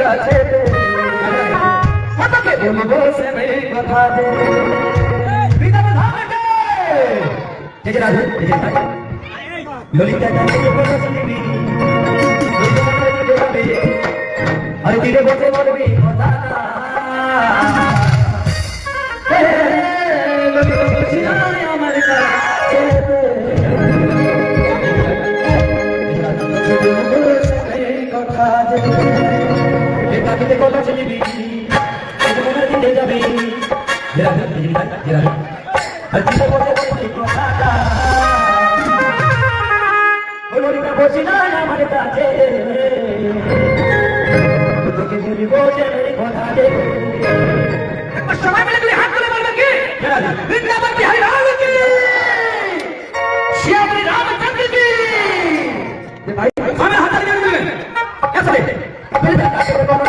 কাছে আমাকে বলবো সে মেরে কথা দে বিদায় ধামে ঠিক আছে ঠিক আছে ললিতা কাছে কথা শুনবি আরে তীরে বসে বলবি কথা ললিতা বলছি আমার কাছে কথা দে কাকে কথা শুনবি মনে দিতে যাবি জেরা জেরা আর তীরে বসে বলবি কথা ললিতা বলছি না আমার কাছে তোকে বলবো যে মেরে কথা দে একবার সবাই মিলে তুই হাত তুলে বলবে কি বৃন্দাবন বিহারী রাম কি শ্যামলী রামচন্দ্র কি ভাই আমি হাত তুলে বলবে कैसे अपने काके बोलो